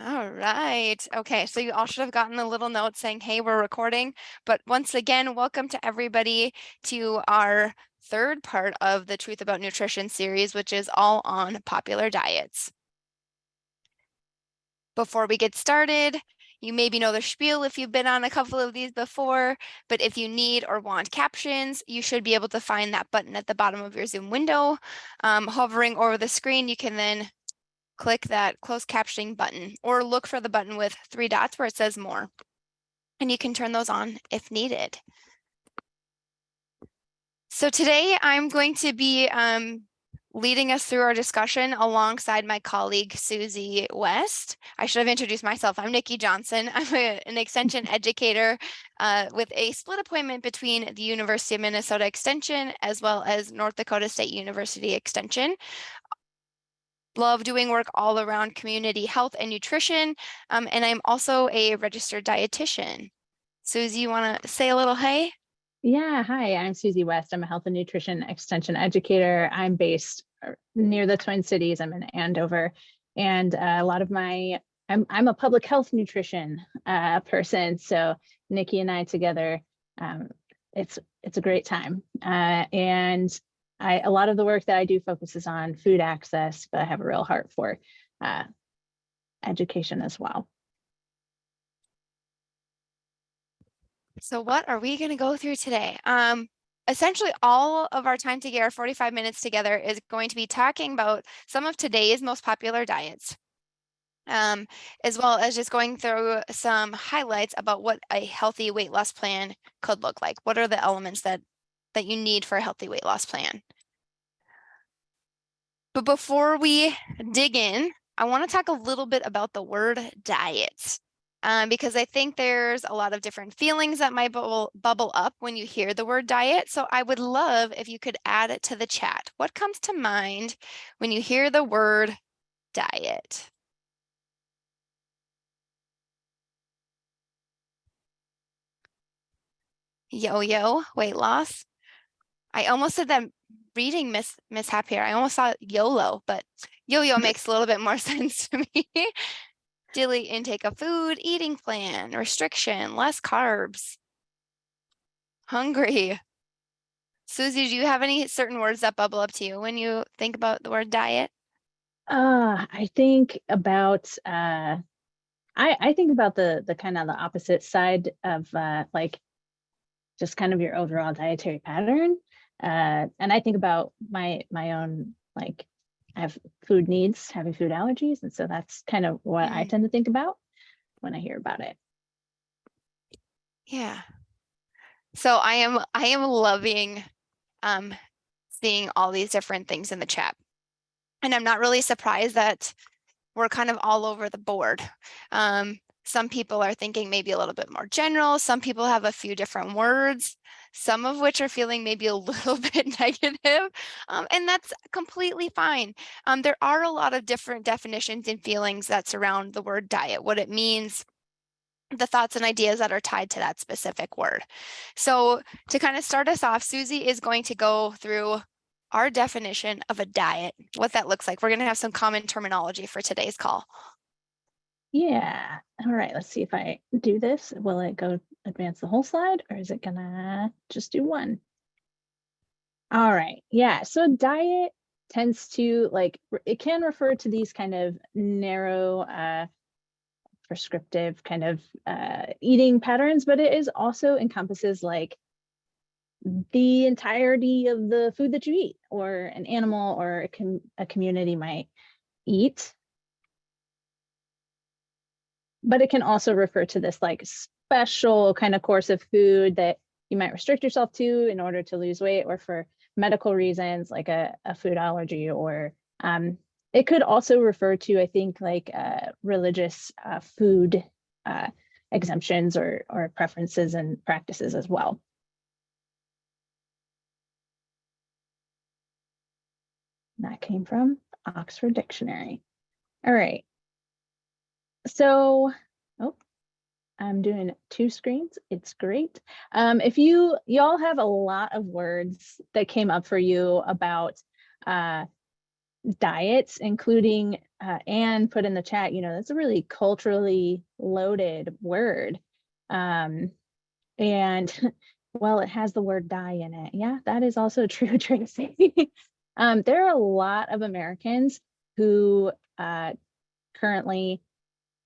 All right. Okay, so you all should have gotten a little note saying, hey, we're recording. But once again, welcome to everybody to our third part of the Truth About Nutrition series, which is all on popular diets. Before we get started, you maybe know the spiel if you've been on a couple of these before, but if you need or want captions, you should be able to find that button at the bottom of your Zoom window. Hovering over the screen, you can then click that closed captioning button or look for the button with 3 dots where it says more, and you can turn those on if needed. So today I'm going to be leading us through our discussion alongside my colleague, Susie West. I should have introduced myself. I'm Nikki Johnson. I'm an extension educator with a split appointment between the University of Minnesota Extension as well as North Dakota State University Extension. Love doing work all around community health and nutrition, and I'm also a registered dietitian. Susie, you want to say a little hey? Yeah, hi, I'm Susie West. I'm a health and nutrition extension educator. I'm based near the Twin Cities. I'm in Andover, and a lot of I'm a public health nutrition person. So Nikki and I together, it's a great time. And a lot of the work that I do focuses on food access, but I have a real heart for education as well. So what are we going to go through today? Essentially, all of our time together, 45 minutes together, is going to be talking about some of today's most popular diets, as well as just going through some highlights about what a healthy weight loss plan could look like. What are the elements that you need for a healthy weight loss plan? But before we dig in, I want to talk a little bit about the word diet. Because I think there's a lot of different feelings that might bubble up when you hear the word diet. So I would love if you could add it to the chat. What comes to mind when you hear the word diet? Yo-yo, weight loss. I almost said that reading mishap here. I almost saw YOLO, but yo-yo makes a little bit more sense to me. Daily intake of food, eating plan, restriction, less carbs, hungry. Susie, do you have any certain words that bubble up to you when you think about the word diet? I think about I think about the kind of the opposite side of like just kind of your overall dietary pattern. And I think about my own, like, I have food needs, having food allergies. And so that's kind of what I tend to think about when I hear about it. Yeah. So I am loving seeing all these different things in the chat. And I'm not really surprised that we're kind of all over the board. Some people are thinking maybe a little bit more general. Some people have a few different words, some of which are feeling maybe a little bit negative, and that's completely fine. There are a lot of different definitions and feelings that surround the word diet, what it means, the thoughts and ideas that are tied to that specific word. So to kind of start us off, Susie is going to go through our definition of a diet, what that looks like. We're going to have some common terminology for today's call. Yeah. All right. Let's see if I do this. Will it go advance the whole slide, or is it gonna just do one? All right. Yeah. So diet tends to, like, it can refer to these kind of narrow prescriptive kind of eating patterns, but it is also encompasses like the entirety of the food that you eat, or an animal or a community might eat. But it can also refer to this like special kind of course of food that you might restrict yourself to in order to lose weight, or for medical reasons like a food allergy, or it could also refer to, I think, like religious food exemptions or preferences and practices as well. That came from Oxford Dictionary. All right. So, oh, I'm doing 2 screens. It's great. If y'all have a lot of words that came up for you about diets, including Anne put in the chat, that's a really culturally loaded word. And well, it has the word die in it. Yeah, that is also true, Tracy. There are a lot of Americans who currently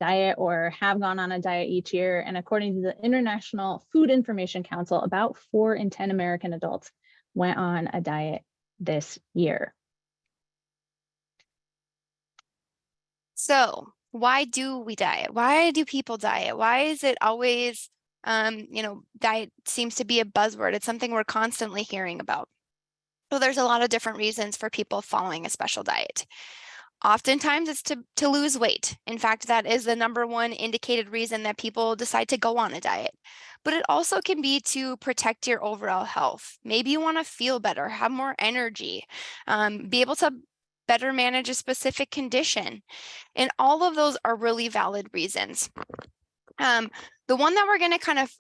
diet or have gone on a diet each year. And according to the International Food Information Council, about 4 in 10 American adults went on a diet this year. So why do we diet? Why do people diet? Why is it always, diet seems to be a buzzword. It's something we're constantly hearing about. So there's a lot of different reasons for people following a special diet. Oftentimes it's to lose weight. In fact, that is the number one indicated reason that people decide to go on a diet. But it also can be to protect your overall health. Maybe you want to feel better, have more energy, be able to better manage a specific condition. And all of those are really valid reasons. The one that we're going to kind of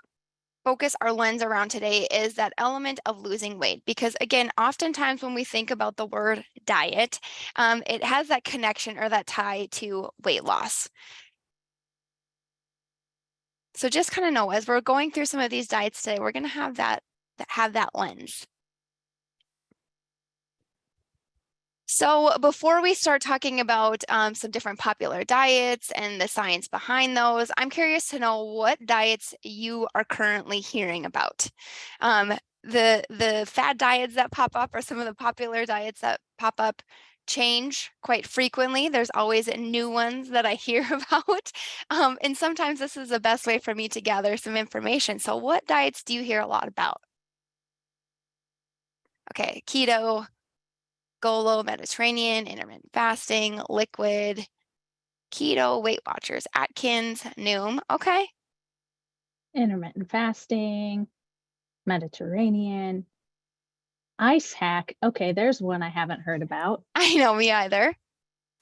focus our lens around today is that element of losing weight, because again, oftentimes when we think about the word diet, it has that connection or that tie to weight loss. So just kind of know, as we're going through some of these diets today, we're going to have that lens. So before we start talking about some different popular diets and the science behind those, I'm curious to know what diets you are currently hearing about. The fad diets that pop up, or some of the popular diets that pop up, change quite frequently. There's always new ones that I hear about. And sometimes this is the best way for me to gather some information. So what diets do you hear a lot about? Okay, keto, Golo, Mediterranean, intermittent fasting, liquid, keto, Weight Watchers, Atkins, Noom. Okay. Intermittent fasting, Mediterranean, ice hack. Okay, there's one I haven't heard about. I know, me either.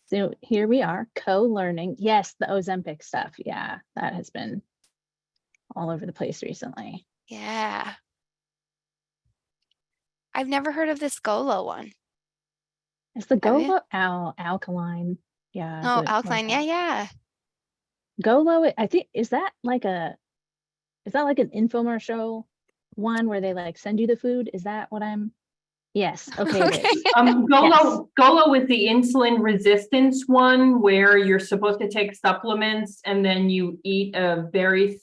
So here we are, co-learning. Yes, the Ozempic stuff. Yeah, that has been all over the place recently. Yeah. I've never heard of this Golo one. It's the Golo alkaline. Yeah. Oh, alkaline. Yeah. Golo, I think, is that like an infomercial one where they like send you the food? Is that what I'm? Yes. Okay. Okay. It is. Golo is the insulin resistance one where you're supposed to take supplements and then you eat a very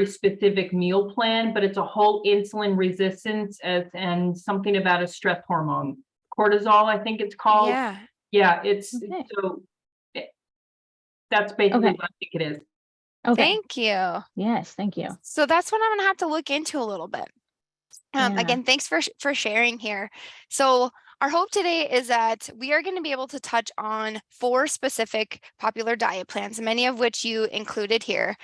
specific meal plan, but it's a whole insulin resistance and something about a stress hormone, cortisol, I think it's called. Yeah. Yeah, that's basically what I think it is. Okay. Thank you. Yes, thank you. So that's what I'm going to have to look into a little bit. Again, thanks for sharing here. So our hope today is that we are going to be able to touch on 4 specific popular diet plans, many of which you included here.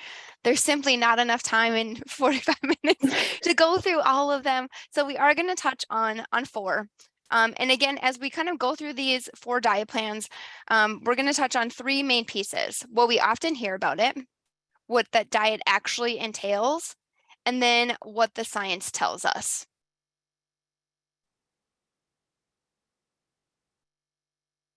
There's simply not enough time in 45 minutes to go through all of them. So we are going to touch on 4. And again, as we kind of go through these 4 diet plans, we're going to touch on 3 main pieces: what we often hear about it, what that diet actually entails, and then what the science tells us.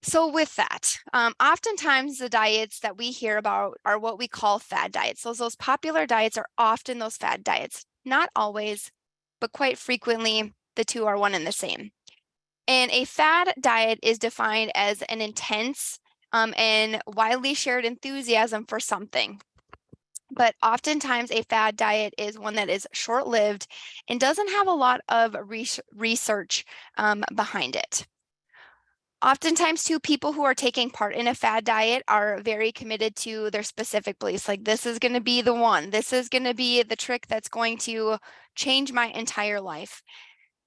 So with that, oftentimes the diets that we hear about are what we call fad diets. So those popular diets are often those fad diets. Not always, but quite frequently, the two are one and the same. And a fad diet is defined as an intense and widely shared enthusiasm for something. But oftentimes a fad diet is one that is short-lived and doesn't have a lot of research behind it. Oftentimes too, people who are taking part in a fad diet are very committed to their specific beliefs. Like, this is going to be the one, this is going to be the trick that's going to change my entire life.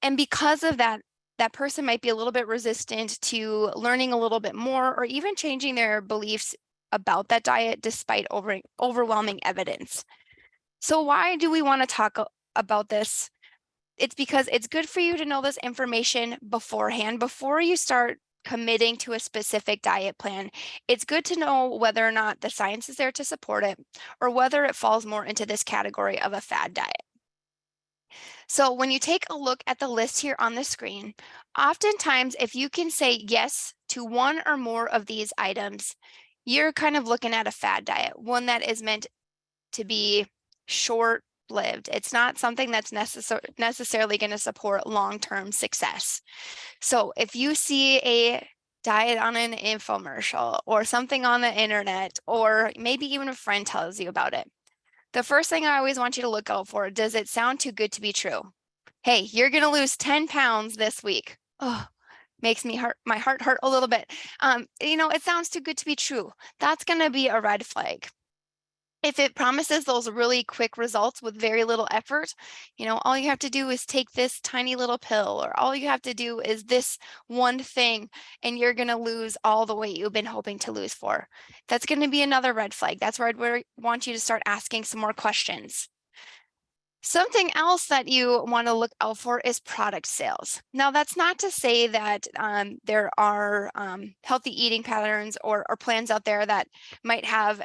And because of that, that person might be a little bit resistant to learning a little bit more or even changing their beliefs about that diet despite overwhelming evidence. So why do we want to talk about this? It's because it's good for you to know this information beforehand, before you start committing to a specific diet plan. It's good to know whether or not the science is there to support it, or whether it falls more into this category of a fad diet. So when you take a look at the list here on the screen, oftentimes if you can say yes to one or more of these items, you're kind of looking at a fad diet, one that is meant to be short-lived. It's not something that's necessarily going to support long-term success. So if you see a diet on an infomercial or something on the internet, or maybe even a friend tells you about it, the first thing I always want you to look out for, does it sound too good to be true? Hey, you're going to lose 10 pounds this week. Oh, makes my heart hurt a little bit. It sounds too good to be true. That's going to be a red flag. If it promises those really quick results with very little effort, all you have to do is take this tiny little pill, or all you have to do is this one thing, and you're going to lose all the weight you've been hoping to lose for. That's going to be another red flag. That's where I'd want you to start asking some more questions. Something else that you want to look out for is product sales. Now, that's not to say that there are healthy eating patterns or plans out there that might have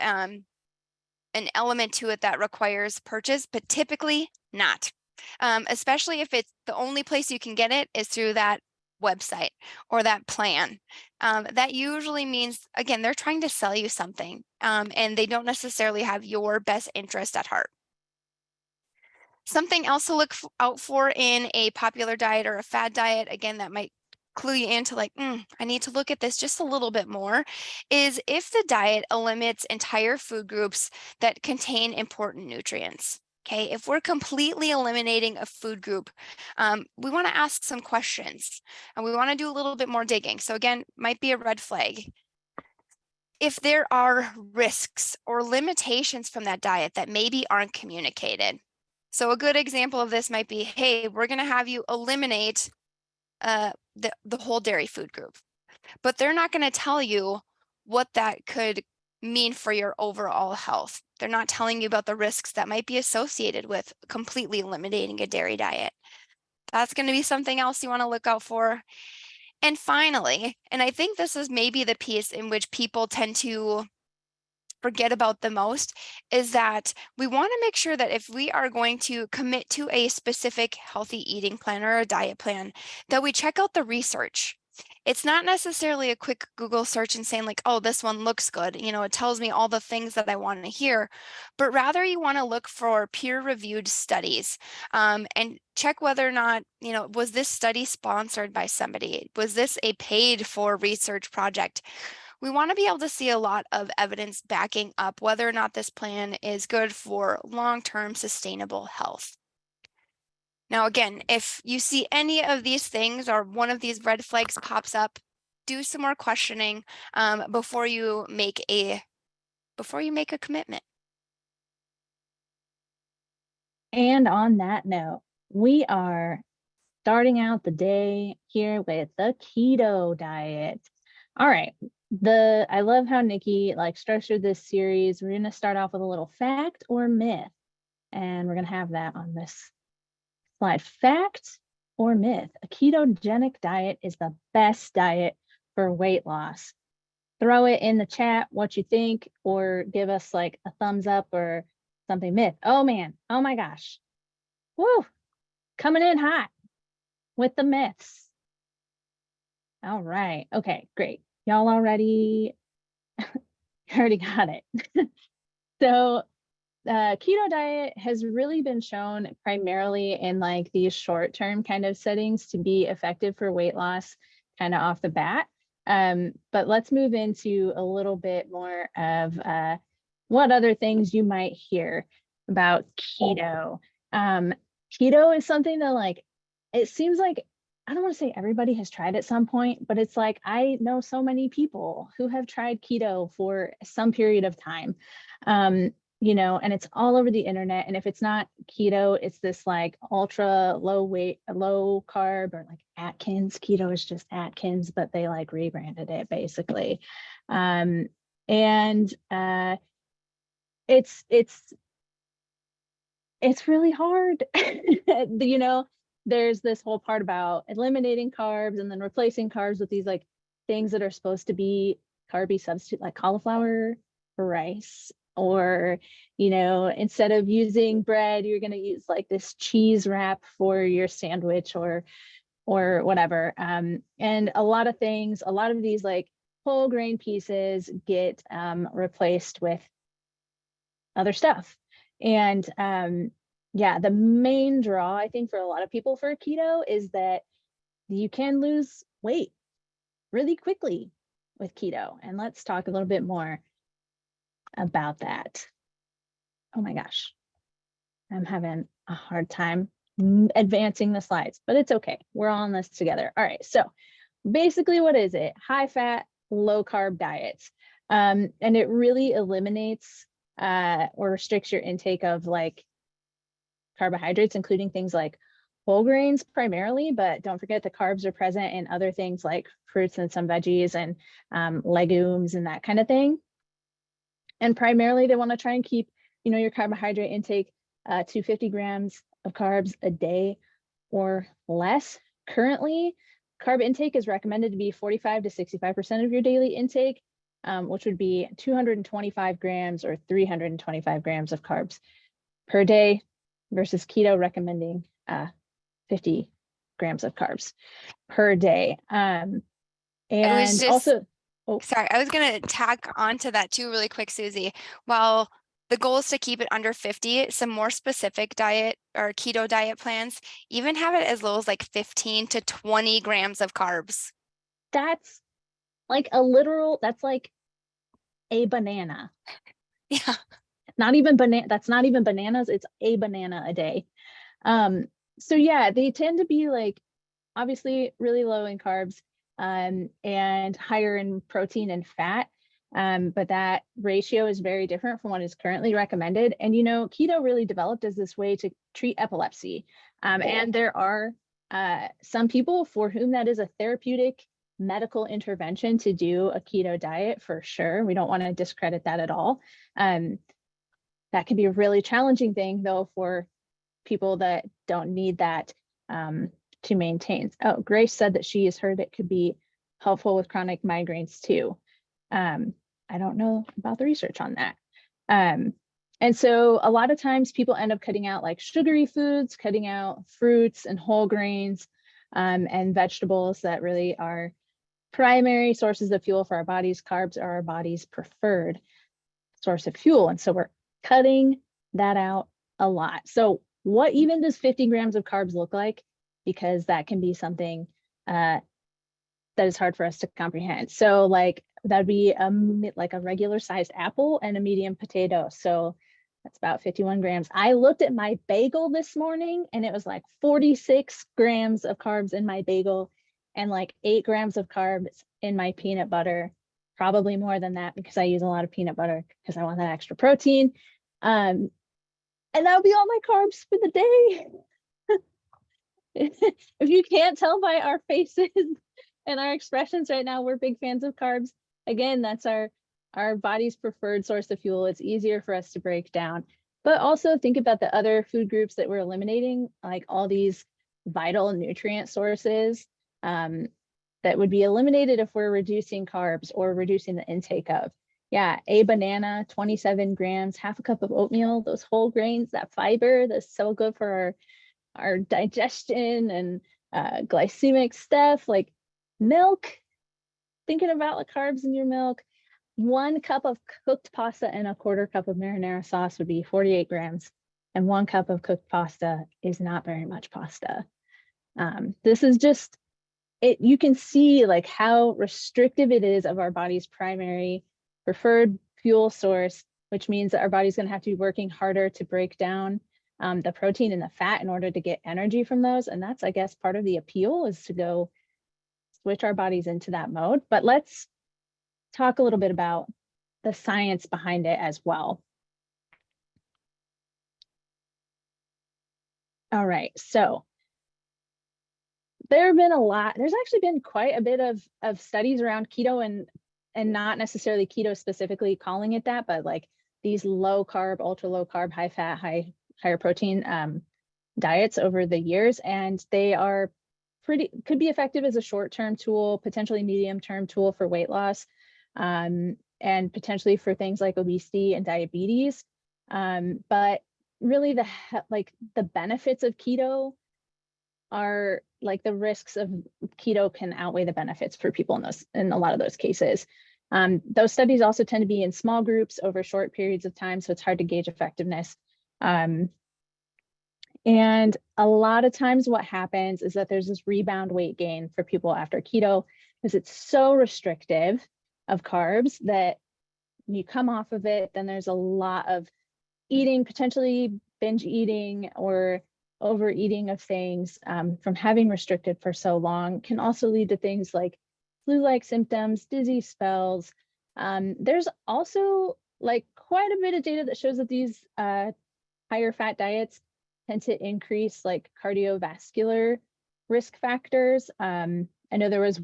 an element to it that requires purchase, but typically not. Especially if it's the only place you can get it is through that website or that plan. That usually means, again, they're trying to sell you something, and they don't necessarily have your best interest at heart. Something else to look out for in a popular diet or a fad diet, again, that might clue you into like, I need to look at this just a little bit more, is if the diet eliminates entire food groups that contain important nutrients. Okay, if we're completely eliminating a food group, we want to ask some questions and we want to do a little bit more digging. So again, might be a red flag. If there are risks or limitations from that diet that maybe aren't communicated. So a good example of this might be, hey, we're going to have you eliminate the whole dairy food group, but they're not going to tell you what that could mean for your overall health. They're not telling you about the risks that might be associated with completely eliminating a dairy diet. That's going to be something else you want to look out for. And finally, and I think this is maybe the piece in which people tend to forget about the most, is that we want to make sure that if we are going to commit to a specific healthy eating plan or a diet plan, that we check out the research. It's not necessarily a quick Google search and saying like, oh, this one looks good. It tells me all the things that I want to hear, but rather you want to look for peer-reviewed studies and check whether or not, was this study sponsored by somebody? Was this a paid for research project? We want to be able to see a lot of evidence backing up whether or not this plan is good for long-term sustainable health. Now, again, if you see any of these things or one of these red flags pops up, do some more questioning before you make a commitment. And on that note, we are starting out the day here with the keto diet. All right. I love how Nikki structured this series. We're going to start off with a little fact or myth, and we're going to have that on this slide. Fact or myth: a ketogenic diet is the best diet for weight loss. Throw it in the chat what you think, or give us a thumbs up or something. Myth: oh man, oh my gosh, woo, coming in hot with the myths. All right, okay, great. Y'all already got it. So keto diet has really been shown primarily in these short-term kind of settings to be effective for weight loss kind of off the bat. But let's move into a little bit more of what other things you might hear about keto. Keto is something that it seems like, I don't want to say everybody has tried at some point, but it's I know so many people who have tried keto for some period of time. And it's all over the internet. And if it's not keto, it's this ultra low weight, low carb, or Atkins. Keto is just Atkins, but they rebranded it basically. It's really hard. There's this whole part about eliminating carbs and then replacing carbs with these things that are supposed to be carby substitute, like cauliflower for rice. or, you know, instead of using bread, you're going to use like this cheese wrap for your sandwich or whatever. And a lot of things, a lot of these like whole grain pieces get replaced with other stuff. And yeah, the main draw, I think, for a lot of people for keto is that you can lose weight really quickly with keto. And let's talk a little bit more about that. Oh my gosh, I'm having a hard time advancing the slides, but it's okay. We're all in this together. All right, so basically what is it? High fat, low carb diets. And it really eliminates or restricts your intake of like carbohydrates, including things like whole grains primarily, but don't forget the carbs are present in other things like fruits and some veggies and legumes and that kind of thing. And primarily they want to try and keep, you know, your carbohydrate intake to 50 grams of carbs a day or less. Currently, carb intake is recommended to be 45 to 65% of your daily intake, which would be 225 grams or 325 grams of carbs per day versus keto recommending 50 grams of carbs per day. And also, sorry, I was going to tack onto that too really quick, Susie. While the goal is to keep it under 50, some more specific diet or keto diet plans even have it as low as like 15 to 20 grams of carbs. That's like a literal, that's like a banana. Yeah. Not even banana, that's not even bananas, it's a banana a day. So yeah, they tend to be like obviously really low in carbs and higher in protein and fat. But that ratio is very different from what is currently recommended. And, you know, keto really developed as this way to treat epilepsy. And there are some people for whom that is a therapeutic medical intervention to do a keto diet for sure. We don't want to discredit that at all. That can be a really challenging thing though for people that don't need that to maintain. Oh, Grace said that she has heard it could be helpful with chronic migraines too. I don't know about the research on that. And so a lot of times people end up cutting out like sugary foods, cutting out fruits and whole grains and vegetables that really are primary sources of fuel for our bodies. Carbs are our body's preferred source of fuel. And so we're cutting that out a lot. So what even does 50 grams of carbs look like? Because that can be something that is hard for us to comprehend. So like that'd be like a regular sized apple and a medium potato. So that's about 51 grams. I looked at my bagel this morning and it was like 46 grams of carbs in my bagel and like 8 grams of carbs in my peanut butter, probably more than that because I use a lot of peanut butter because I want that extra protein. And that'll be all my carbs for the day. If you can't tell by our faces and our expressions right now, we're big fans of carbs. Again, that's our body's preferred source of fuel. It's easier for us to break down. But also think about the other food groups that we're eliminating, like all these vital nutrient sources that would be eliminated if we're reducing carbs or reducing the intake of. Yeah, a banana, 27 grams, half a cup of oatmeal, those whole grains, that fiber that's so good for our digestion and glycemic stuff, like milk, thinking about the carbs in your milk. 1 cup of cooked pasta and a 1/4 cup of marinara sauce would be 48 grams. And 1 cup of cooked pasta is not very much pasta. This is just, you can see like how restrictive it is of our body's primary preferred fuel source, which means that our body's going to have to be working harder to break down the protein and the fat in order to get energy from those. And that's, I guess, part of the appeal is to go switch our bodies into that mode. But let's talk a little bit about the science behind it as well. All right, so there have been there's actually been quite a bit of studies around keto and not necessarily keto specifically calling it that, but like these low carb, ultra low carb, high fat, higher protein diets over the years. And they are could be effective as a short-term tool, potentially medium-term tool for weight loss. And and potentially for things like obesity and diabetes. But really the benefits of keto are like the risks of keto can outweigh the benefits for people in a lot of those cases. Those studies also tend to be in small groups over short periods of time, so it's hard to gauge effectiveness. And a lot of times what happens is that there's this rebound weight gain for people after keto because it's so restrictive of carbs that you come off of it, then there's a lot of eating, potentially binge eating or overeating of things from having restricted for so long can also lead to things like flu-like symptoms, dizzy spells. There's also like quite a bit of data that shows that these higher fat diets tend to increase like cardiovascular risk factors. I know there was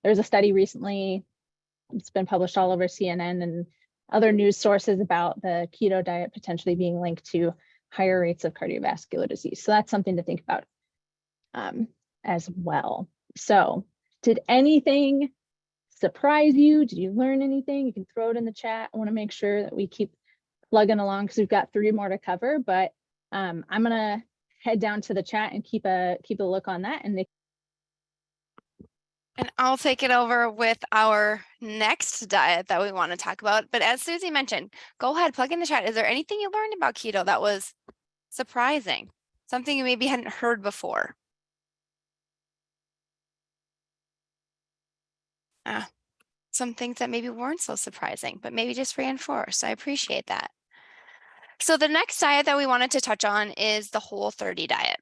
a study recently, it's been published all over CNN and other news sources about the keto diet potentially being linked to higher rates of cardiovascular disease. So that's something to think about as well. So did anything surprise you? Did you learn anything? You can throw it in the chat. I want to make sure that we keep plugging along because we've got 3 more to cover, but I'm gonna head down to the chat and keep a look on that. And I'll take it over with our next diet that we want to talk about. But as Susie mentioned, go ahead, plug in the chat. Is there anything you learned about keto that was surprising? Something you maybe hadn't heard before? Some things that maybe weren't so surprising, but maybe just reinforced. I appreciate that. So the next diet that we wanted to touch on is the Whole30 diet.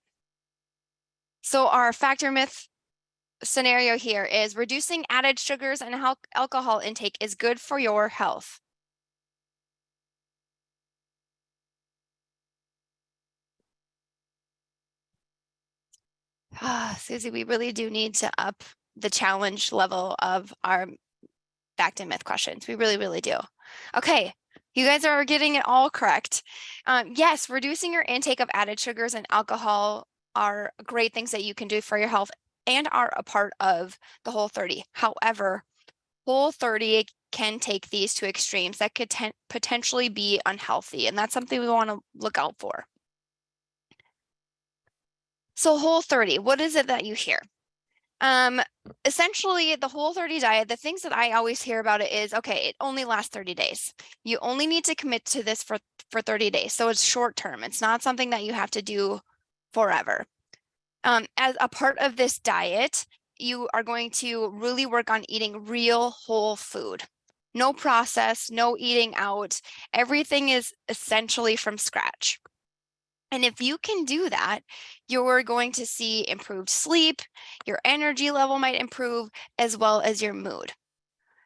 So our factor myth scenario here is reducing added sugars and alcohol intake is good for your health. Susie, we really do need to up the challenge level of our fact and myth questions. We really, really do. Okay, you guys are getting it all correct. Yes, reducing your intake of added sugars and alcohol are great things that you can do for your health and are a part of the Whole30. However, Whole30 can take these to extremes that could potentially be unhealthy, and that's something we want to look out for. So Whole30, what is it that you hear? Essentially the Whole30 diet, the things that I always hear about it is, okay, it only lasts 30 days. You only need to commit to this for 30 days. So it's short term. It's not something that you have to do forever. As a part of this diet, you are going to really work on eating real whole food. No process, no eating out. Everything is essentially from scratch. And if you can do that, you're going to see improved sleep, your energy level might improve, as well as your mood.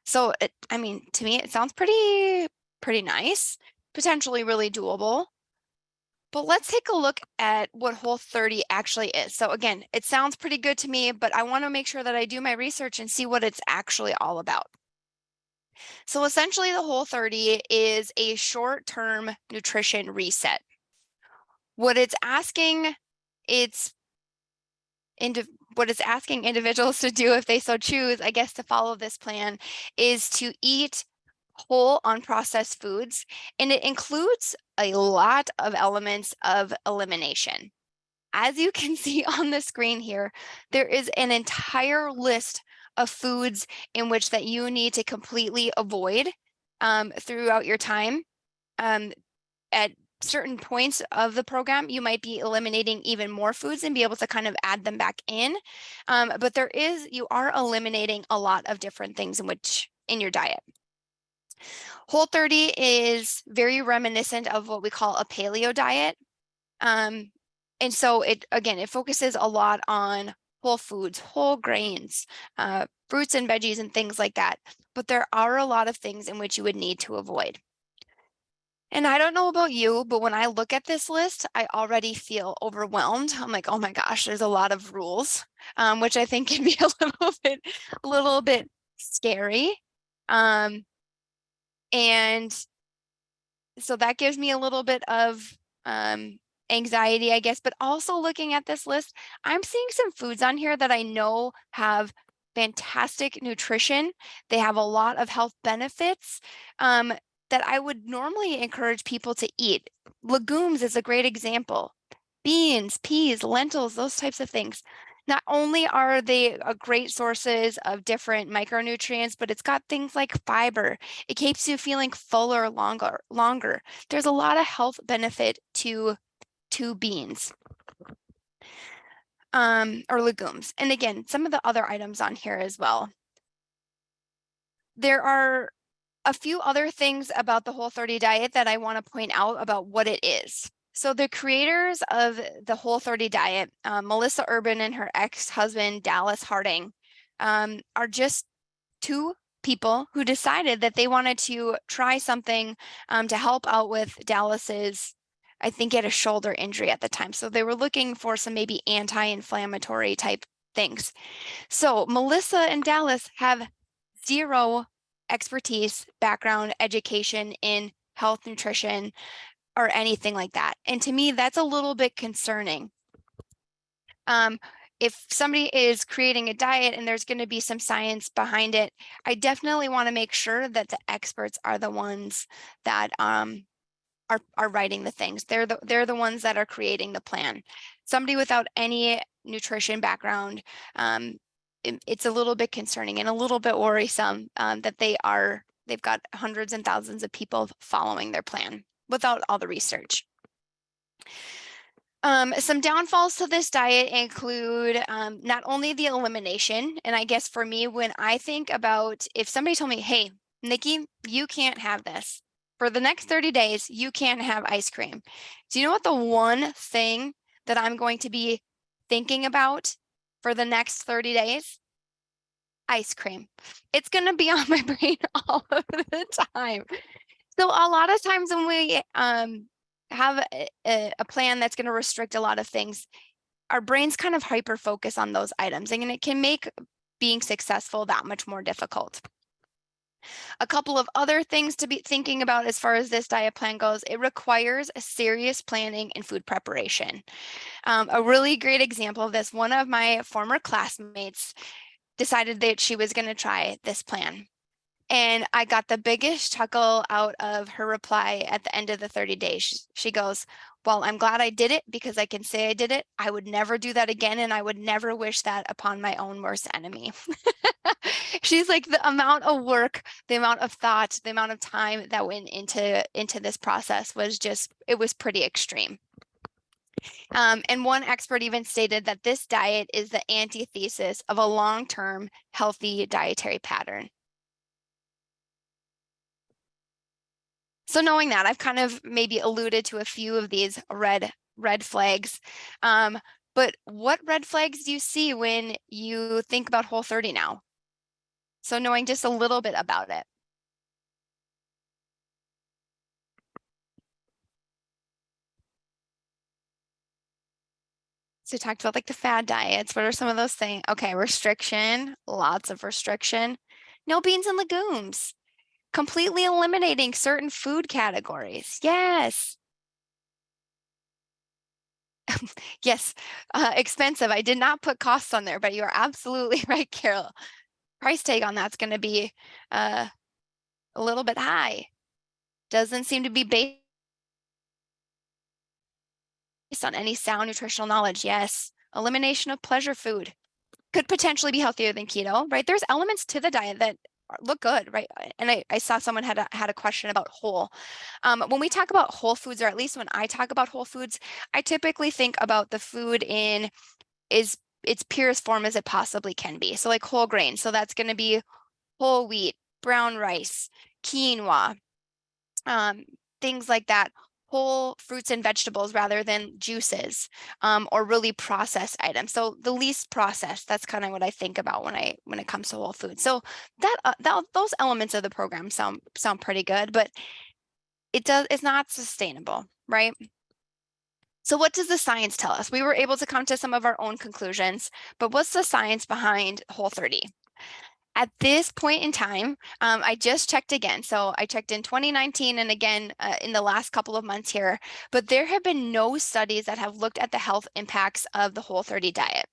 So, to me, it sounds pretty nice, potentially really doable. But let's take a look at what Whole30 actually is. So again, it sounds pretty good to me, but I want to make sure that I do my research and see what it's actually all about. So essentially the Whole30 is a short-term nutrition reset. What it's asking individuals to do if they so choose, I guess, to follow this plan is to eat whole unprocessed foods, and it includes a lot of elements of elimination. As you can see on the screen here, there is an entire list of foods in which that you need to completely avoid throughout your time. At certain points of the program, you might be eliminating even more foods and be able to kind of add them back in. But you are eliminating a lot of different things in your diet. Whole30 is very reminiscent of what we call a paleo diet. And so it focuses a lot on whole foods, whole grains, fruits and veggies and things like that. But there are a lot of things in which you would need to avoid. And I don't know about you, but when I look at this list, I already feel overwhelmed. I'm like, oh my gosh, there's a lot of rules, which I think can be a little bit scary. And so that gives me a little bit of anxiety, I guess, but also looking at this list, I'm seeing some foods on here that I know have fantastic nutrition. They have a lot of health benefits that I would normally encourage people to eat. Legumes is a great example. Beans, peas, lentils, those types of things. Not only are they great sources of different micronutrients, but it's got things like fiber. It keeps you feeling fuller longer. There's a lot of health benefit to beans or legumes. And again, some of the other items on here as well. There are a few other things about the Whole30 diet that I want to point out about what it is. So the creators of the Whole30 diet, Melissa Urban and her ex-husband, Dallas Harding, are just two people who decided that they wanted to try something to help out with Dallas's, I think he had a shoulder injury at the time. So they were looking for some maybe anti-inflammatory type things. So Melissa and Dallas have zero expertise, background, education in health, nutrition, or anything like that. And to me, that's a little bit concerning. If somebody is creating a diet and there's going to be some science behind it, I definitely want to make sure that the experts are the ones that are writing the things. They're the ones that are creating the plan. Somebody without any nutrition background, it's a little bit concerning and a little bit worrisome that they've got hundreds and thousands of people following their plan without all the research. Some downfalls to this diet include not only the elimination, and I guess for me, when I think about if somebody told me, hey, Nikki, you can't have this. For the next 30 days, you can't have ice cream. Do you know what the one thing that I'm going to be thinking about for the next 30 days? Ice cream. It's going to be on my brain all of the time. So a lot of times when we have a plan that's going to restrict a lot of things, our brains kind of hyper focus on those items, and it can make being successful that much more difficult. A couple of other things to be thinking about as far as this diet plan goes, it requires a serious planning and food preparation. A really great example of this, one of my former classmates decided that she was going to try this plan. And I got the biggest chuckle out of her reply at the end of the 30 days. She goes, well, I'm glad I did it because I can say I did it. I would never do that again. And I would never wish that upon my own worst enemy. She's like, the amount of work, the amount of thought, the amount of time that went into this process was just, it was pretty extreme. And one expert even stated that this diet is the antithesis of a long-term healthy dietary pattern. So knowing that, I've kind of maybe alluded to a few of these red flags. But what red flags do you see when you think about Whole30 now? So knowing just a little bit about it. So we talked about like the fad diets. What are some of those things? Okay, restriction, lots of restriction. No beans and legumes. Completely eliminating certain food categories. Yes. Yes, expensive. I did not put costs on there, but you are absolutely right, Carol. Price tag on that's going to be a little bit high. Doesn't seem to be based on any sound nutritional knowledge. Yes, elimination of pleasure food could potentially be healthier than keto, right? There's elements to the diet that look good, right? And I saw someone had a question about whole. When we talk about whole foods, or at least when I talk about whole foods, I typically think about the food in its purest form as it possibly can be. So like whole grain. So that's going to be whole wheat, brown rice, quinoa, things like that. Whole fruits and vegetables rather than juices or really processed items. So the least processed, that's kind of what I think about when it comes to whole food. So those elements of the program sound pretty good, but it's not sustainable, right? So what does the science tell us? We were able to come to some of our own conclusions, but what's the science behind Whole30? At this point in time, I just checked again. So I checked in 2019 and again in the last couple of months here, but there have been no studies that have looked at the health impacts of the Whole30 diet.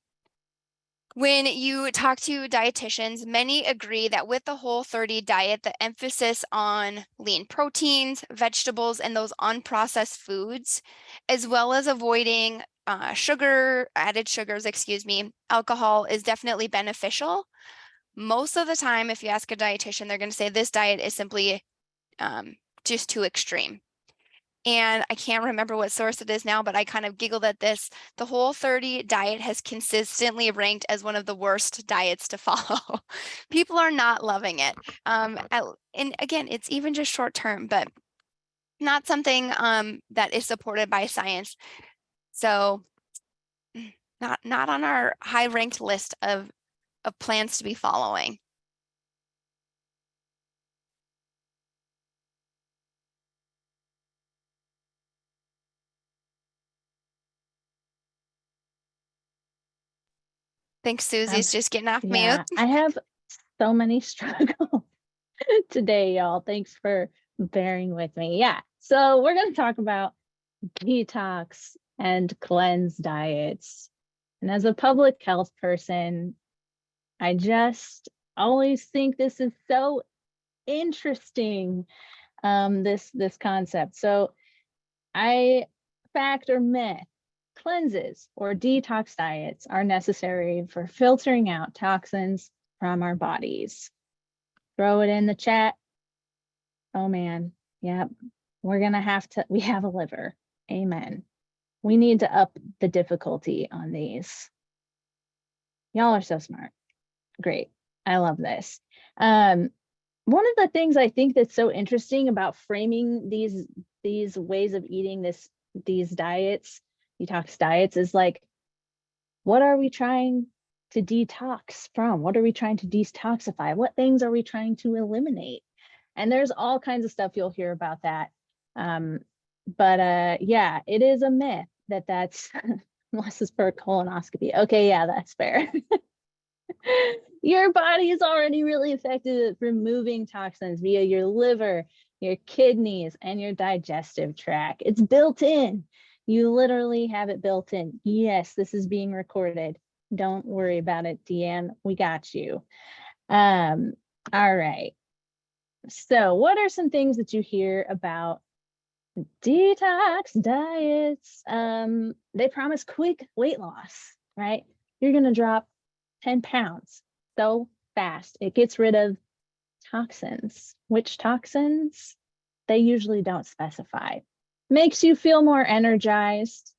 When you talk to dietitians, many agree that with the Whole30 diet, the emphasis on lean proteins, vegetables, and those unprocessed foods, as well as avoiding added sugars, alcohol, is definitely beneficial. Most of the time, if you ask a dietitian, they're going to say this diet is simply just too extreme. And I can't remember what source it is now, but I kind of giggled at this. The Whole30 diet has consistently ranked as one of the worst diets to follow. People are not loving it. And again, it's even just short term, but not something that is supported by science. So not on our high ranked list of plans to be following. Thanks, Susie's just getting off mute. I have so many struggles today, y'all. Thanks for bearing with me. Yeah, so we're going to talk about detox and cleanse diets. And as a public health person, I just always think this is so interesting, this concept. So fact or myth, cleanses or detox diets are necessary for filtering out toxins from our bodies. Throw it in the chat. Oh man, yep. We have a liver. Amen. We need to up the difficulty on these. Y'all are so smart. Great. I love this. One of the things I think that's so interesting about framing these ways of eating these diets, detox diets, is like, what are we trying to detox from? What are we trying to detoxify? What things are we trying to eliminate? And there's all kinds of stuff you'll hear about that. But yeah, it is a myth that's unless it's for a colonoscopy. Okay, yeah, that's fair. Your body is already really effective at removing toxins via your liver, your kidneys, and your digestive tract. It's built in. You literally have it built in. Yes, this is being recorded. Don't worry about it, Deanne. We got you. All right. So what are some things that you hear about detox diets? They promise quick weight loss, right? You're going to drop 10 pounds so fast. It gets rid of toxins. Which toxins? They usually don't specify. Makes you feel more energized.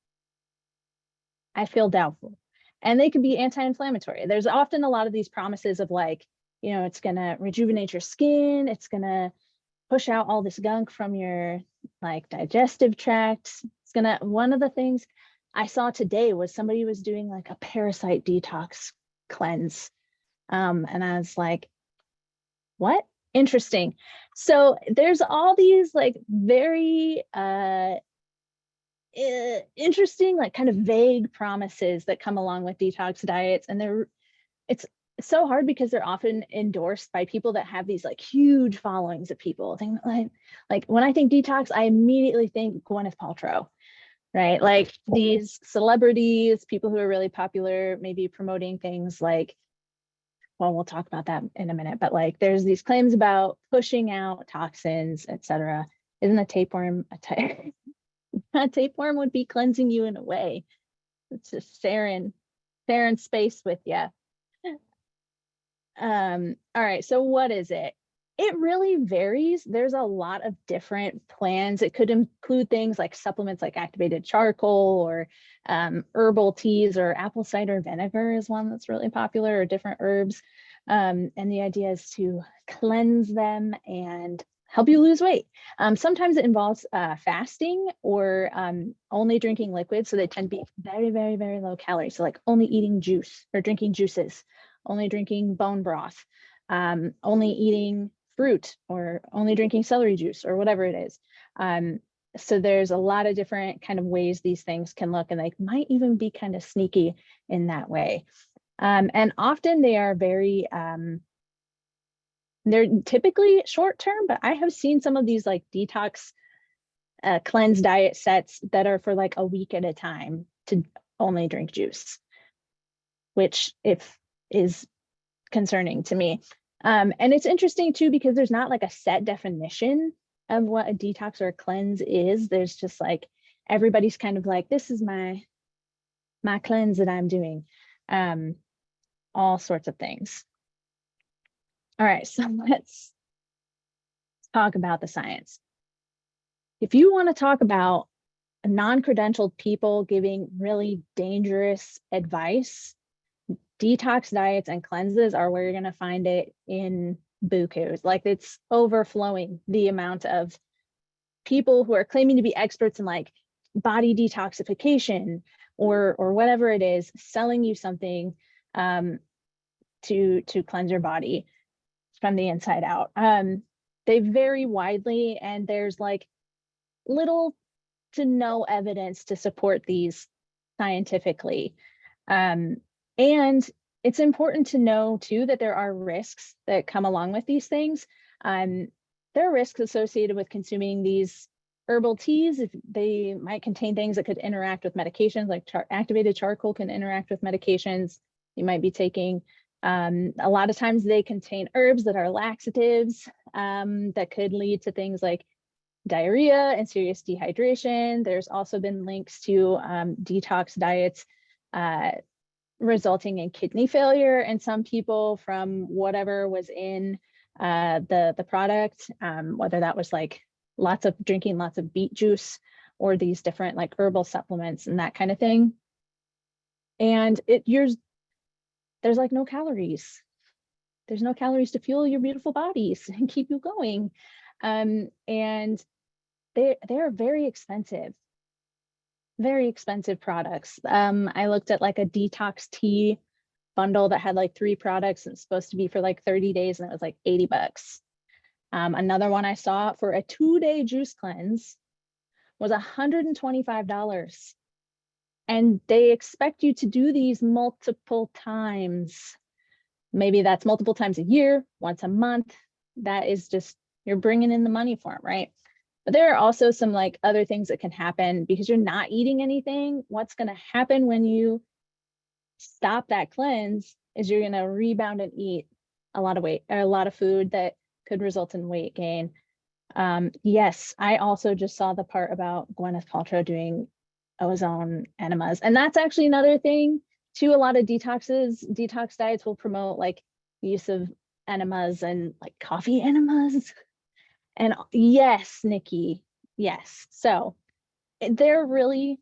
I feel doubtful. And they can be anti-inflammatory. There's often a lot of these promises of like, it's going to rejuvenate your skin. It's going to push out all this gunk from your like digestive tract. One of the things I saw today was somebody was doing like a parasite detox cleanse. And I was like, what? Interesting. So there's all these like very interesting, like kind of vague promises that come along with detox diets. And it's so hard because they're often endorsed by people that have these like huge followings of people. Like when I think detox, I immediately think Gwyneth Paltrow, right? Like these celebrities, people who are really popular, maybe promoting things like, well, we'll talk about that in a minute, but like there's these claims about pushing out toxins, etc. Isn't a tapeworm a tapeworm would be cleansing you in a way? It's just sharing space with you. All right, so what is it? It really varies. There's a lot of different plans. It could include things like supplements like activated charcoal or herbal teas, or apple cider vinegar is one that's really popular, or different herbs. And the idea is to cleanse them and help you lose weight. Sometimes it involves fasting or only drinking liquids. So they tend to be very, very, very low calorie. So like only eating juice or drinking juices, only drinking bone broth, only eating fruit, or only drinking celery juice, or whatever it is. So there's a lot of different kind of ways these things can look, and they might even be kind of sneaky in that way. And often they are very, they're typically short term, but I have seen some of these like detox cleanse diet sets that are for like a week at a time to only drink juice, which if is concerning to me. And it's interesting too, because there's not like a set definition of what a detox or a cleanse is. There's just like, everybody's kind of like, this is my cleanse that I'm doing. All sorts of things. All right, so let's talk about the science. If you want to talk about non-credentialed people giving really dangerous advice, detox diets and cleanses are where you're going to find it in bukus. Like, it's overflowing, the amount of people who are claiming to be experts in like body detoxification or whatever it is, selling you something to cleanse your body from the inside out. They vary widely, and there's like little to no evidence to support these scientifically. And it's important to know too that there are risks that come along with these things. There are risks associated with consuming these herbal teas. If they might contain things that could interact with medications, like activated charcoal can interact with medications you might be taking. A lot of times they contain herbs that are laxatives that could lead to things like diarrhea and serious dehydration. There's also been links to detox diets resulting in kidney failure in some people from whatever was in the product, whether that was like drinking lots of beet juice or these different like herbal supplements and that kind of thing. And there's like no calories. There's no calories to fuel your beautiful bodies and keep you going. And they're very expensive products. I looked at like a detox tea bundle that had like 3 products and it's supposed to be for like 30 days and it was like $80. Another one I saw for a 2-day juice cleanse was $125. And they expect you to do these multiple times. Maybe that's multiple times a year, once a month. That is just, you're bringing in the money for them, right? But there are also some like other things that can happen because you're not eating anything. What's going to happen when you stop that cleanse is you're going to rebound and eat a lot of weight or a lot of food that could result in weight gain. Yes, I also just saw the part about Gwyneth Paltrow doing ozone enemas. And that's actually another thing too. A lot of detox diets will promote like use of enemas and like coffee enemas. And yes, Nikki, yes. So they're really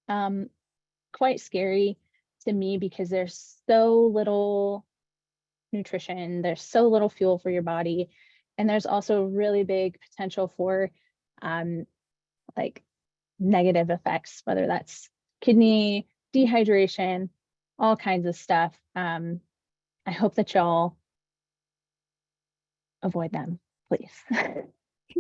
quite scary to me because there's so little nutrition, there's so little fuel for your body. And there's also really big potential for like negative effects, whether that's kidney, dehydration, all kinds of stuff. I hope that y'all avoid them, please.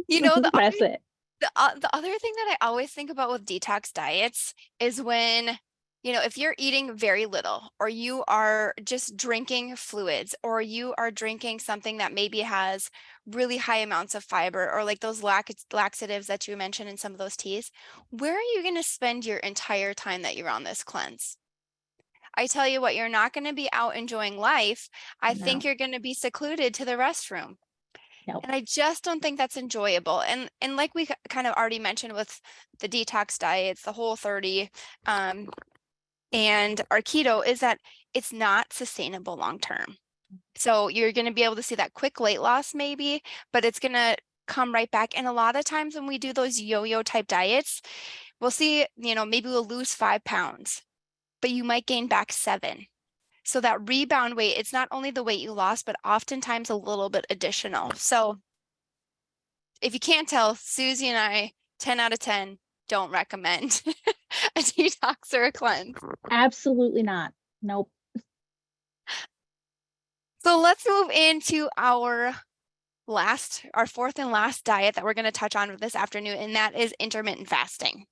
You know, the Press it. The other thing that I always think about with detox diets is when, you know, if you're eating very little or you are just drinking fluids or you are drinking something that maybe has really high amounts of fiber or like those laxatives that you mentioned in some of those teas, where are you going to spend your entire time that you're on this cleanse? I tell you what, you're not going to be out enjoying life. I think you're going to be secluded to the restroom. Nope. And I just don't think that's enjoyable. And like we kind of already mentioned with the detox diets, the Whole30, and our keto, is that it's not sustainable long term. So you're going to be able to see that quick weight loss maybe, but it's going to come right back. And a lot of times when we do those yo-yo type diets, we'll see, you know, maybe we'll lose 5 pounds, but you might gain back 7. So that rebound weight, it's not only the weight you lost, but oftentimes a little bit additional. So if you can't tell, Susie and I, 10 out of 10, don't recommend a detox or a cleanse. Absolutely not. Nope. So let's move into our 4th and last diet that we're going to touch on this afternoon, and that is intermittent fasting.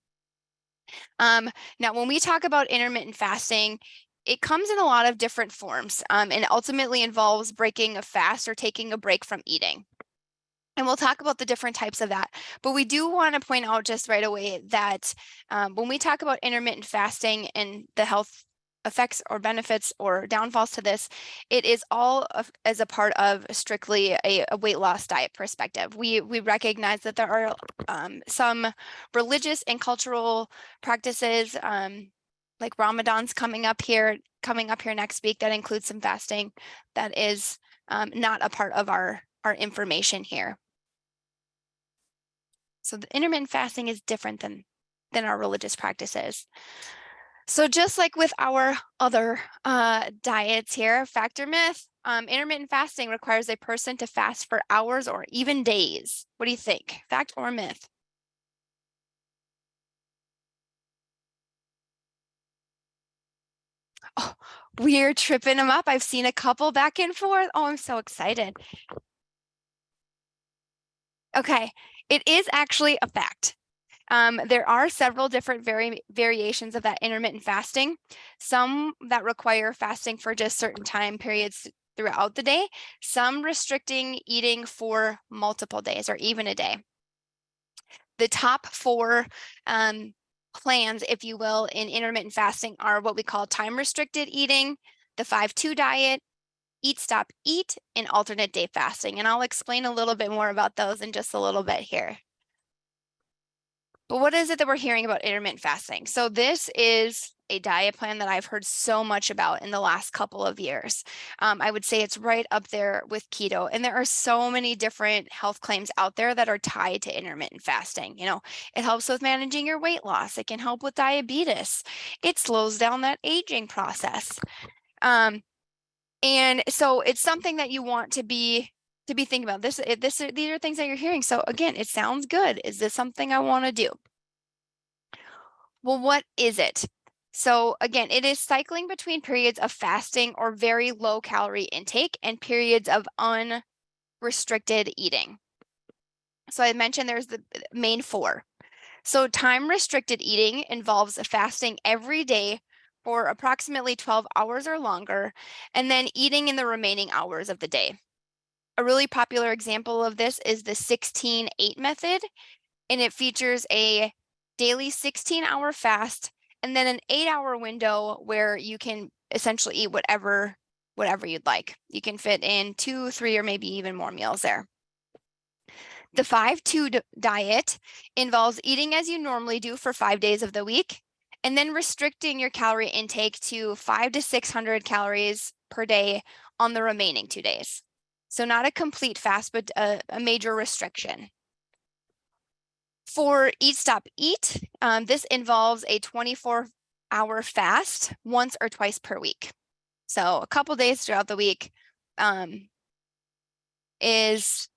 Now, when we talk about intermittent fasting, it comes in a lot of different forms, and ultimately involves breaking a fast or taking a break from eating. And we'll talk about the different types of that. But we do want to point out just right away that when we talk about intermittent fasting and the health effects or benefits or downfalls to this. It is all as a part of strictly a weight loss diet perspective. We recognize that there are some religious and cultural practices, like Ramadan's coming up here next week, that includes some fasting. That is not a part of our information here. So the intermittent fasting is different than our religious practices. So just like with our other diets here, fact or myth, intermittent fasting requires a person to fast for hours or even days. What do you think? Fact or myth? Oh, we're tripping them up. I've seen a couple back and forth. Oh, I'm so excited. Okay, it is actually a fact. There are several different variations of that intermittent fasting, some that require fasting for just certain time periods throughout the day, some restricting eating for multiple days or even a day. The top 4 plans, if you will, in intermittent fasting are what we call time restricted eating, the 5-2 diet, eat, stop, eat, and alternate day fasting. And I'll explain a little bit more about those in just a little bit here. But what is it that we're hearing about intermittent fasting? So this is a diet plan that I've heard so much about in the last couple of years. I would say it's right up there with keto. And there are so many different health claims out there that are tied to intermittent fasting. You know, it helps with managing your weight loss. It can help with diabetes. It slows down that aging process. And so it's something that you want to be thinking about. These are things that you're hearing. So again, it sounds good. Is this something I want to do? Well, what is it? So again, it is cycling between periods of fasting or very low calorie intake and periods of unrestricted eating. So I mentioned there's the main 4. So time restricted eating involves fasting every day for approximately 12 hours or longer, and then eating in the remaining hours of the day. A really popular example of this is the 16-8 method, and it features a daily 16-hour fast and then an 8-hour window where you can essentially eat whatever you'd like. You can fit in 2, 3, or maybe even more meals there. The 5-2 diet involves eating as you normally do for 5 days of the week, and then restricting your calorie intake to 500 to 600 calories per day on the remaining 2 days. So not a complete fast, but a major restriction. For Eat, Stop, Eat, this involves a 24-hour fast once or twice per week. So a couple days throughout the week is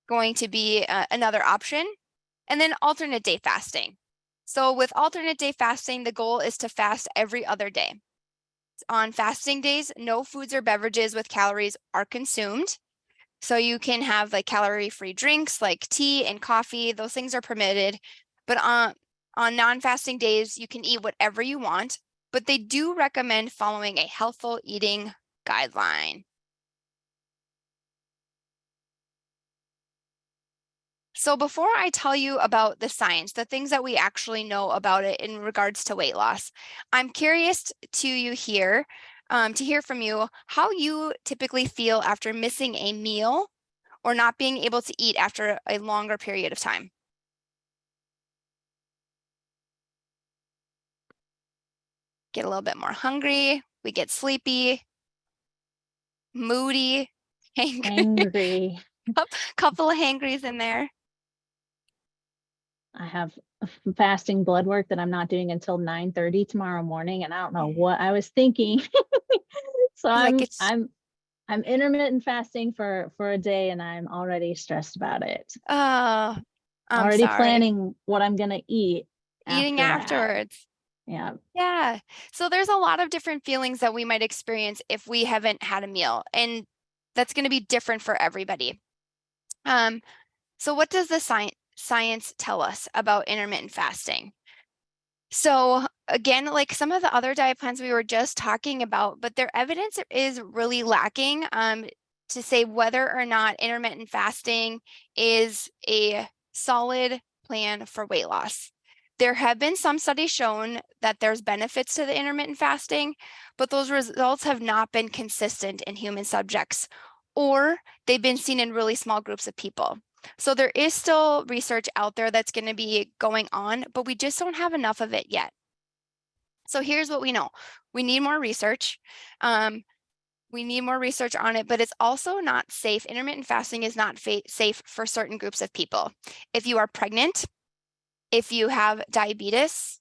going to be another option. And then alternate day fasting. So with alternate day fasting, the goal is to fast every other day. On fasting days, no foods or beverages with calories are consumed. So you can have like calorie-free drinks like tea and coffee. Those things are permitted. But on non-fasting days, you can eat whatever you want, but they do recommend following a healthful eating guideline. So before I tell you about the science, the things that we actually know about it in regards to weight loss, I'm curious to hear from you how you typically feel after missing a meal or not being able to eat after a longer period of time. Get a little bit more hungry, we get sleepy, moody, Angry. couple of hangries in there. I have fasting blood work that I'm not doing until 9:30 tomorrow morning, and I don't know what I was thinking. So I'm intermittent fasting for a day, and I'm already stressed about it. Oh, I'm already sorry. planning what I'm gonna eat. Eating afterwards. Yeah. Yeah. So there's a lot of different feelings that we might experience if we haven't had a meal, and that's going to be different for everybody. So what does the science tell us about intermittent fasting? So again, like some of the other diet plans we were just talking about, but their evidence is really lacking to say whether or not intermittent fasting is a solid plan for weight loss. There have been some studies shown that there's benefits to the intermittent fasting, but those results have not been consistent in human subjects, or they've been seen in really small groups of people. So there is still research out there that's going to be going on, but we just don't have enough of it yet. So here's what we know. We need more research. We need more research on it, but it's also not safe. Intermittent fasting is not safe for certain groups of people. If you are pregnant, if you have diabetes,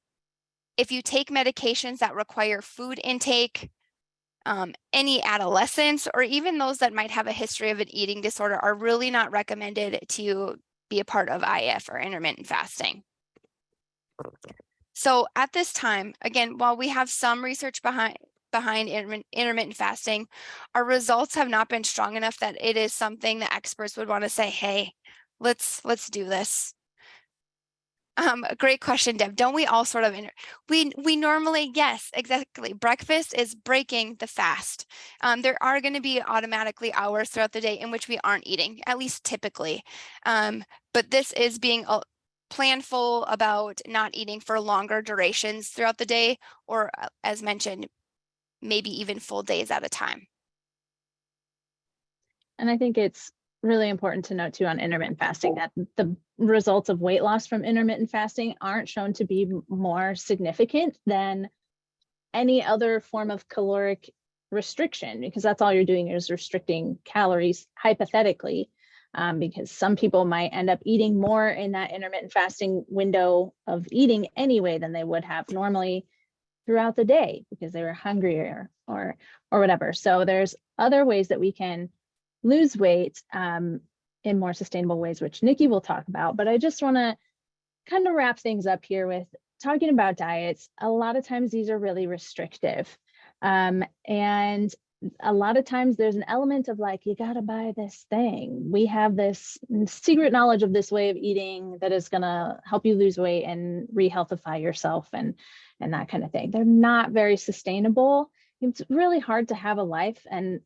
if you take medications that require food intake, any adolescents, or even those that might have a history of an eating disorder are really not recommended to be a part of IF or intermittent fasting. So at this time, again, while we have some research behind intermittent fasting, our results have not been strong enough that it is something that experts would want to say, hey, let's do this. A great question, Deb. Don't we all sort of, we normally, yes, exactly. Breakfast is breaking the fast. There are going to be automatically hours throughout the day in which we aren't eating, at least typically. But this is being planful about not eating for longer durations throughout the day, or as mentioned, maybe even full days at a time. And I think it's really important to note too on intermittent fasting that the results of weight loss from intermittent fasting aren't shown to be more significant than any other form of caloric restriction, because that's all you're doing is restricting calories hypothetically, because some people might end up eating more in that intermittent fasting window of eating anyway than they would have normally throughout the day because they were hungrier or whatever. So there's other ways that we can lose weight in more sustainable ways, which Nikki will talk about. But I just want to kind of wrap things up here with talking about diets. A lot of times these are really restrictive. And a lot of times there's an element of like, you got to buy this thing. We have this secret knowledge of this way of eating that is going to help you lose weight and re-healthify yourself and that kind of thing. They're not very sustainable. It's really hard to have a life and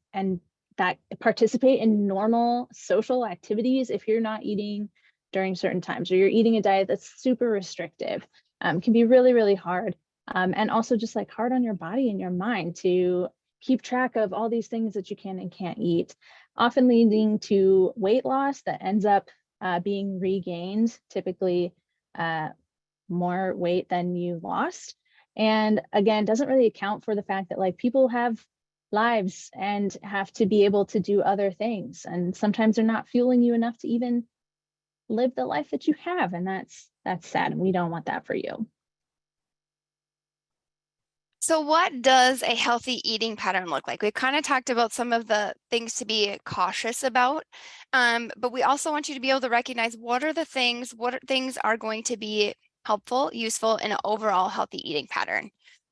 that participate in normal social activities if you're not eating during certain times, or you're eating a diet that's super restrictive. Can be really, really hard. And also just like hard on your body and your mind to keep track of all these things that you can and can't eat, often leading to weight loss that ends up being regained, typically more weight than you lost. And again, doesn't really account for the fact that like people have lives and have to be able to do other things. And sometimes they're not fueling you enough to even live the life that you have. And that's sad. And we don't want that for you. So what does a healthy eating pattern look like? We've kind of talked about some of the things to be cautious about, but we also want you to be able to recognize what things are going to be helpful, useful in an overall healthy eating pattern.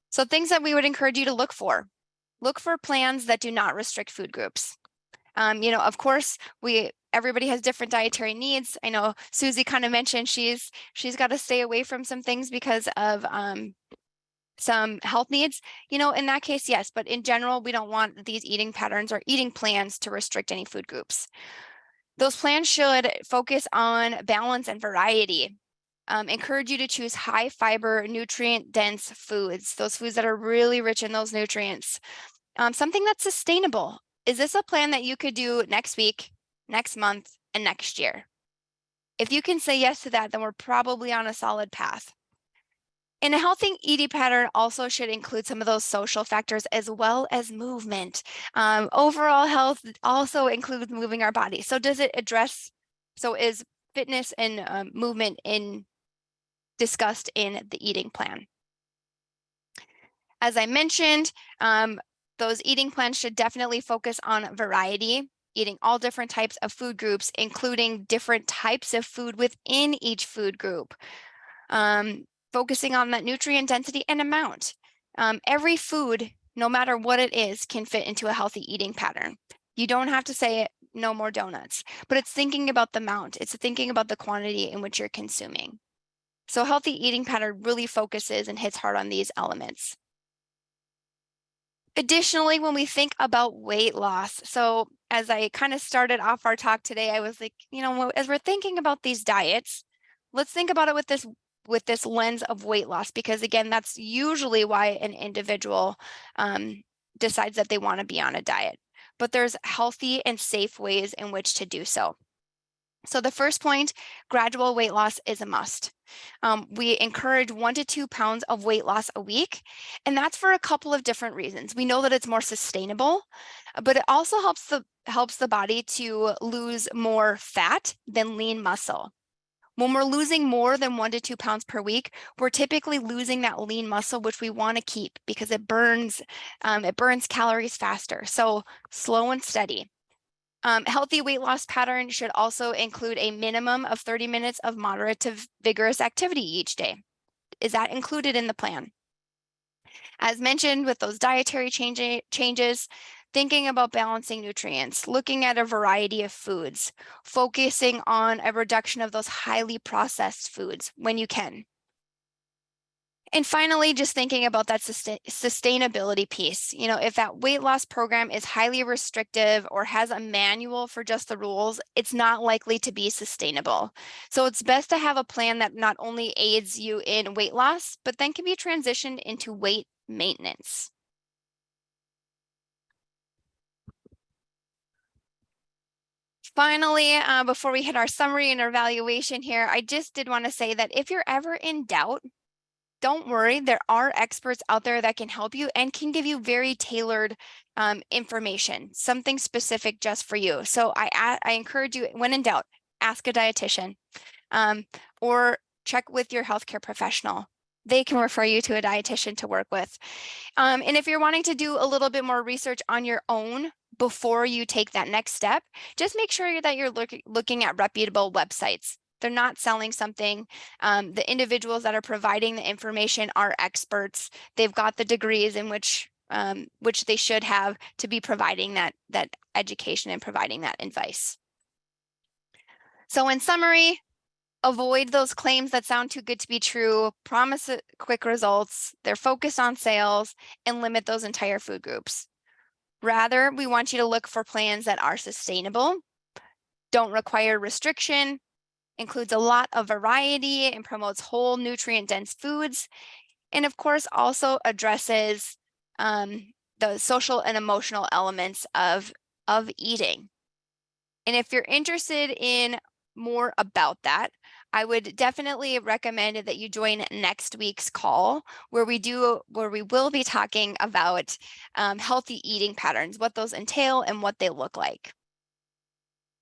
So things that we would encourage you to look for plans that do not restrict food groups. Of course, everybody has different dietary needs. I know Susie kind of mentioned she's got to stay away from some things because of some health needs. In that case, yes, but in general, we don't want these eating patterns or eating plans to restrict any food groups. Those plans should focus on balance and variety. Encourage you to choose high fiber, nutrient dense foods, those foods that are really rich in those nutrients. Something that's sustainable. Is this a plan that you could do next week, next month, and next year? If you can say yes to that, then we're probably on a solid path. And a healthy eating pattern also should include some of those social factors as well as movement. Overall health also includes moving our body. So does it address, is fitness and movement discussed in the eating plan? As I mentioned, those eating plans should definitely focus on variety, eating all different types of food groups, including different types of food within each food group. Focusing on that nutrient density and amount. Every food, no matter what it is, can fit into a healthy eating pattern. You don't have to say no more donuts, but it's thinking about the amount. It's thinking about the quantity in which you're consuming. So healthy eating pattern really focuses and hits hard on these elements. Additionally, when we think about weight loss, so as I kind of started off our talk today, I was like, as we're thinking about these diets, let's think about it with this with this lens of weight loss, because again, that's usually why an individual decides that they want to be on a diet. But there's healthy and safe ways in which to do so. So the first point, gradual weight loss is a must. We encourage 1 to 2 pounds of weight loss a week, and that's for a couple of different reasons. We know that it's more sustainable, but it also helps the body to lose more fat than lean muscle. When we're losing more than 1 to 2 pounds per week, we're typically losing that lean muscle, which we want to keep because it burns calories faster. So slow and steady. Healthy weight loss pattern should also include a minimum of 30 minutes of moderate to vigorous activity each day. Is that included in the plan? As mentioned, with those dietary changes, thinking about balancing nutrients, looking at a variety of foods, focusing on a reduction of those highly processed foods when you can. And finally, just thinking about that sustainability piece. You know, if that weight loss program is highly restrictive or has a manual for just the rules, it's not likely to be sustainable. So it's best to have a plan that not only aids you in weight loss, but then can be transitioned into weight maintenance. Finally, before we hit our summary and our evaluation here, I just did want to say that if you're ever in doubt, don't worry, there are experts out there that can help you and can give you very tailored information, something specific just for you. So I encourage you, when in doubt, ask a dietitian or check with your healthcare professional. They can refer you to a dietitian to work with. And if you're wanting to do a little bit more research on your own before you take that next step, just make sure that you're looking at reputable websites. They're not selling something. The individuals that are providing the information are experts. They've got the degrees in which they should have to be providing that education and providing that advice. So in summary, avoid those claims that sound too good to be true, promise quick results, they're focused on sales, and limit those entire food groups. Rather, we want you to look for plans that are sustainable, don't require restriction, includes a lot of variety and promotes whole nutrient-dense foods, and of course also addresses the social and emotional elements of eating. And if you're interested in more about that, I would definitely recommend that you join next week's call where we will be talking about healthy eating patterns, what those entail and what they look like.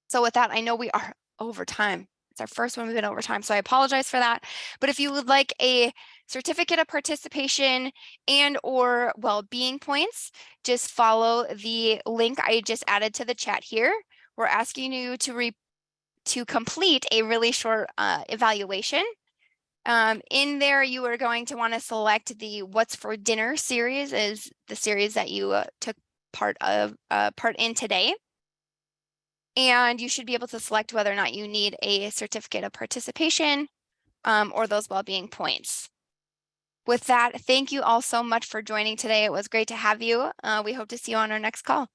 So with that, I know we are over time. It's our first one we've been over time, so I apologize for that. But if you would like a certificate of participation and or well-being points, just follow the link I just added to the chat here. We're asking you to complete a really short evaluation. In there, you are going to want to select the What's for Dinner series, is the series that you took part in today. And you should be able to select whether or not you need a certificate of participation or those well-being points. With that, thank you all so much for joining today. It was great to have you. We hope to see you on our next call.